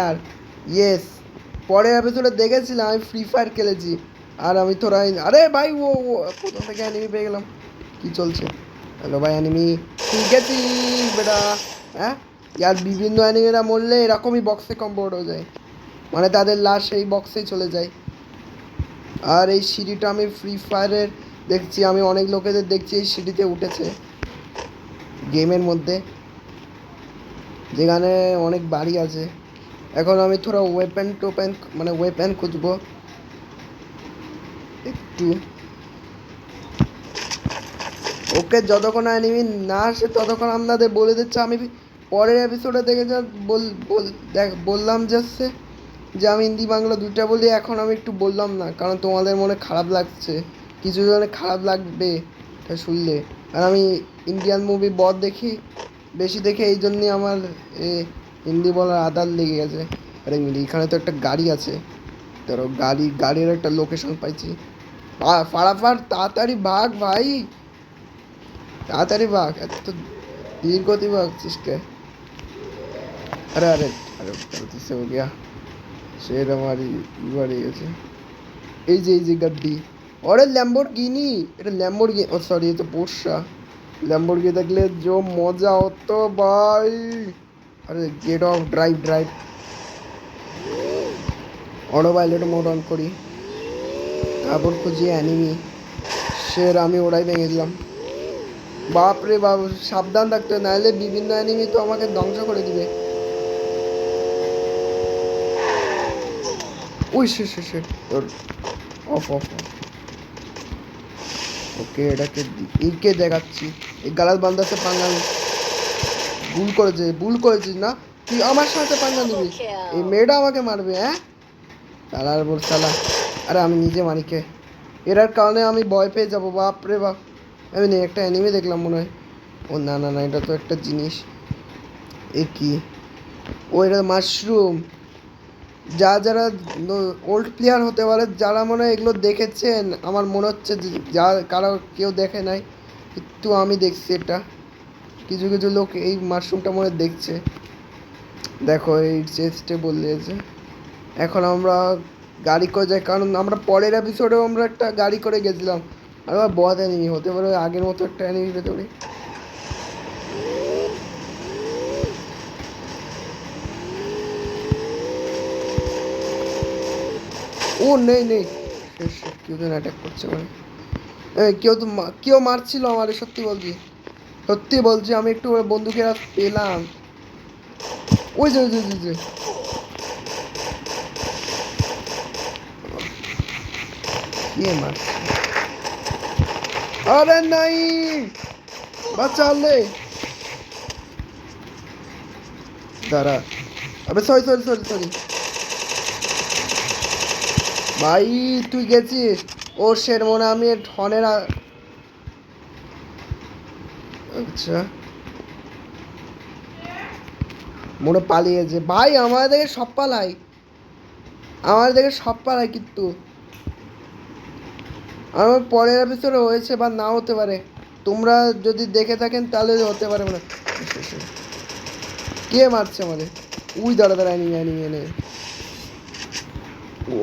আর yes, পরের এপিসোডে দেখেছিলাম আমি ফ্রি ফায়ার খেলেছি আর আমি তোরা, আরে ভাই ও প্রথম থেকে অ্যানিমি পেয়ে গেলাম। কি চলছে? হ্যালো ভাই অ্যানিমি, ঠিক আছে বেটা। হ্যাঁ, আর বিভিন্ন অ্যানিমিরা মরলে এরকমই বক্সে কম্বোর্ড হয়ে যায়, মানে তাদের লাশ এই বক্সেই চলে যায়। আর এই সিঁড়িটা আমি ফ্রি ফায়ারের দেখছি, আমি অনেক লোকেদের দেখছি এই সিঁড়িতে উঠেছে গেমের মধ্যে, যেখানে অনেক বাড়ি আছে। এখন আমি থোড়া ওয়েপেন মানে ওয়েপেন খুঁজবো একটু। ওকে, যতক্ষণ অ্যানিমি না আসে ততক্ষণ আপনাদের বলে দিচ্ছে। আমি পরের এপিসোডে দেখে যা বললাম যাচ্ছে যে আমি হিন্দি বাংলা দুইটা বলি, এখন আমি একটু বললাম না, কারণ তোমাদের মনে খারাপ লাগছে, কিছু জনের খারাপ লাগবে এটা শুনলে। আর আমি ইন্ডিয়ান মুভি দেখি বেশি, দেখে এই জন্যই আমার হিন্দি বলার আদার লেগে গেছে। আরে এখানে তো একটা গাড়ি আছে, ধরো গাড়ির একটা লোকেশন পাইছি। ফাড়াফাড় তাড়াতাড়ি ভাগ ভাই, তাড়াতাড়ি ভাগ, এত ধীর গতি ভাগছিস কে? আরে আরে আরে গলতি হো গিয়া, শের আমার বাড়ি গেছে। এই যে গাড়ি, ওরে ল্যাম্বরগিনি, এটা ল্যাম্বরগিনি, ও সরি এটা পোর্শা। ল্যাম্বরগিনি দেখলে যে মজা হতো ভাই। আরে get off, drive drive, auto pilot mode on করি, তারপর খুঁজি অ্যানিমি। শের আমি ওরাই ভেঙে দিলাম। বাপরে বাপ, সাবধান থাকতে, নাহলে বিভিন্ন অ্যানিমি তো আমাকে ধ্বংস করে দিবে। ওই সে তোর অফ অফ। ওকে, এটাকে এইকে দেখাচ্ছি, এই গালাল বান্দাতে পাঙ্গা ভুল করেছিস না, তুই আমার সাথে পাঙ্গা নিবি, এই মেয়েটা আমাকে মারবে? হ্যাঁ সালার বোর সালা। আরে আমি নিজে মারিকে, এরার কারণে আমি ভয় পেয়ে যাবো, বাপ রে বাপ। আমি একটা অ্যানিমে দেখলাম মনে হয়। ও না না না, এটা তো একটা জিনিস। এ কি? ও এটা মাশরুম। যারা ওল্ড প্লেয়ার হতে পারে, যারা মনে হয় এগুলো দেখেছেন, আমার মনে হচ্ছে যে যা কারো কেউ দেখে নাই, কিন্তু আমি দেখছি এটা। কিছু কিছু লোক এই মাশরুমটা মনে দেখছে। দেখো এই চেস্টে বললেছে। এখন আমরা গাড়ি করে যাই, কারণ আমরা পরের এপিসোডেও আমরা একটা গাড়ি করে গেছিলাম। আর আমার বদ অ্যানিমি হতে পারে, আগের মতো একটা অ্যানিমি পেতে পারি। ও নেই নেই, কেউ যেন অ্যাটাক করছে মানে, কেউ মারছিল আমারে, সত্যি বলছি, সত্যি বলছি, আমি একটু বন্দুকের পেলাম। ওই যে ওই যে ওই যে, কে মারছে? আরে নাই, বাঁচালে, দাঁড়া। আবে সরি সরি সরি সরি ভাই, তুই গেছিস? ও শের, মনে আমি ঠনের আচ্ছা মনে পালিয়েছে ভাই, আমাদের দেখে সব পালাই, আমাদের দেখে সব পালাই, কিন্তু আমার পরের এপিসোডে হয়েছে বা না হতে পারে, তোমরা যদি দেখে থাকেন তাহলে হতে পারে না। কে মারছে আমাদের? উই দাঁড়া দাঁড়া, অ্যানিমি অ্যানিমি এনে,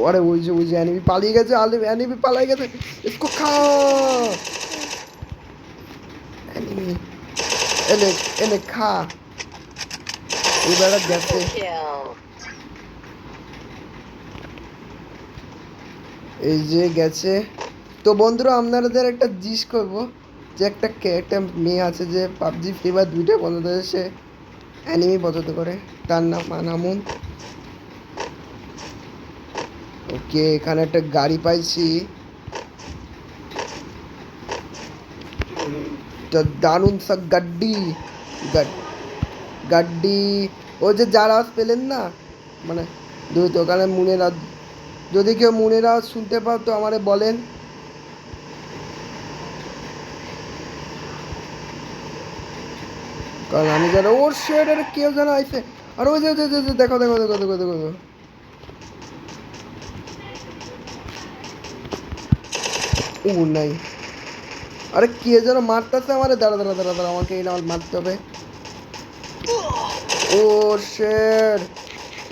আরে ওই যে অ্যানিমি পালিয়ে গেছে, অ্যানিমি পালাই গেছে, इसको খা। অ্যানিমি এনে এনে খা, এবার গেছে, এই যে গেছে। তো বন্ধুরা, আপনাদের একটা জিজ্ঞেস করবো, যে একটা মেয়ে আছে যে পাবজি ফ্রি ফায়ার দুইটা পছন্দ করে, সে অ্যানিমি পছন্দ করে, তার নাম আনামুন। ওকে, এখানে একটা গাড়ি পাইছি, তো দারুণ সা গাড্ডি, গাড্ডি। ওই যে যার আওয়াজ পেলেন না, মানে দ্রুত, ওখানে মুনের আওয়াজ, যদি কেউ মুনের আওয়াজ শুনতে পাও তো আমারে বলেন। কারণ আমি জানো ওর শেডের কেউ যেন আইছে। আর ওই যে দেখো দেখো দেখো দেখো দেখো দেখো, ও নাই, আরে কে যেন মারতেছে আমারে, দাঁড়া দাঁড়া দাঁড়া দাঁড়া, আমাকে এই আমার মারতে হবে। ও শেড,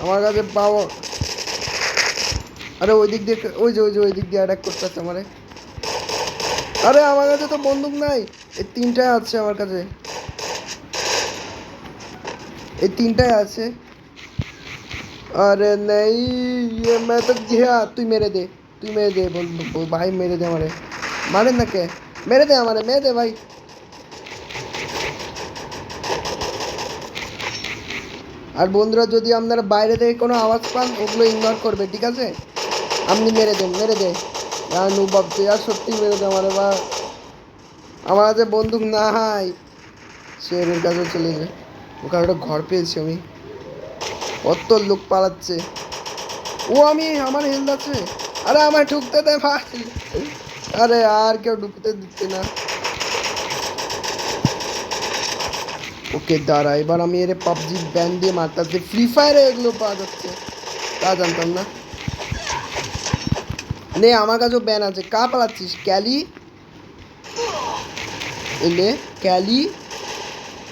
আমার কাছে পাওয়া। আরে ওই দিক দিয়ে, ওই দিক দিয়ে অ্যাটাক করতেছে আমারে। আরে আমার কাছে তো বন্দুক নাই। এই তিনটায় আছে আমার কাছে, এই তিনটায় আছে। আরে নেই, ये मैं तो गया। তুই মেরে দে ভাই, মেরে দে আমারে। মারেন না কে? মেরে দে আমারে, মেরে দে ভাই। আর বন্ধুরা, যদি আপনারা বাইরে থেকে কোনো আওয়াজ পান ওগুলো ইগনোর করবে, ঠিক আছে? আপনি মেরে দে। আর নু ভাবছে, আর সত্যি মেরে দে আমারে বা। আমার কাছে বন্দুক নাই। শেরের কাছে চলে যায়। ওখানে একটা ঘর পেয়েছি আমি। কত লোক পালাচ্ছে। আমার হেলথ আছে। আরে আমায় ঢুকতে দে ভাই। আরে আর কেউ ঢুকতে দিচ্ছে না। ওকে দাঁড়া, এবার আমি এর পাবজি ব্যান দিয়ে মারতাছি। ফ্রি ফায়ারে এগুলো পাওয়া যাচ্ছে, তা জানতাম না। নে, আমার কাছেও ব্যান আছে। কা পালাচ্ছিস ক্যালি? এলে ক্যালি,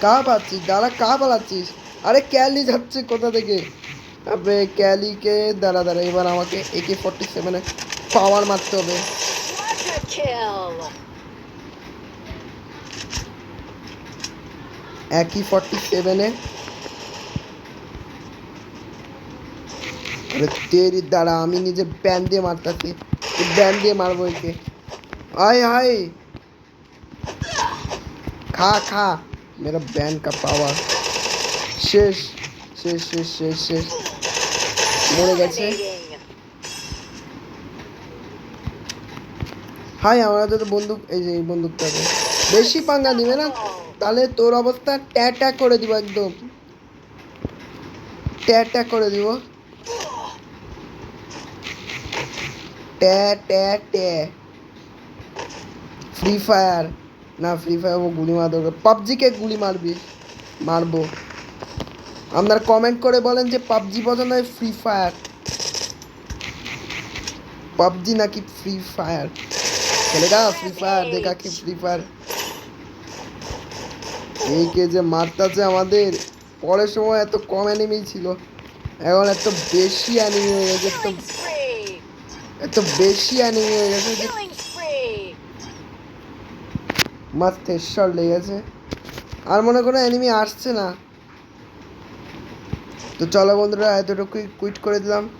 কা পাচ্ছিস? দাঁড়া, কা পালাচ্ছিস? আরে ক্যালি যাচ্ছে কোথা থেকে? আবে ক্যালিকে, দাঁড়া, এবার আমাকে AK-47 পাওয়ার মারতে হবে। AK-47 আরে তেরি, দাঁড়া, আমি নিজে ব্যান দিয়ে মারতাছি। ব্যান দিয়ে মারবো একে। आय हाय, खा मेरा बैन का पावर। শেষ শেষ মরে গেছে। হাই, আমার হাতে তো বন্দুক, এই যে এই বন্দুকটাতে। বেশি পাঙ্গা নিবে না, তাহলে তোর অবস্থা ট্যাটা করে দিব, একদম ট্যাটা করে দিব। ট্যা ফ্রি ফায়ার না, ফ্রি ফায়ার ও গুলি মারা দরকার। পাবজিকে গুলি মারবো। আপনারা কমেন্ট করে বলেন যে পাবজি পছন্দ হয় ফ্রি ফায়ার, পাবজি নাকি ফ্রি ফায়ার। খেলেগা ফ্রি ফায়ার, দেখা কি ফ্রি ফায়ার। এই কে যে মারতাছে আমাদের। পরের সময় এত কম অ্যানিমি ছিল, এখন এত বেশি অ্যানিমি হয়ে গেছে, এত বেশি অ্যানিমি হয়ে গেছে যে মারতে শট লেগেছে। আর মনে কোনো অ্যানিমি আসছে না। তো চলো বন্ধুরা, এতটুকুই কুইট করে দিলাম।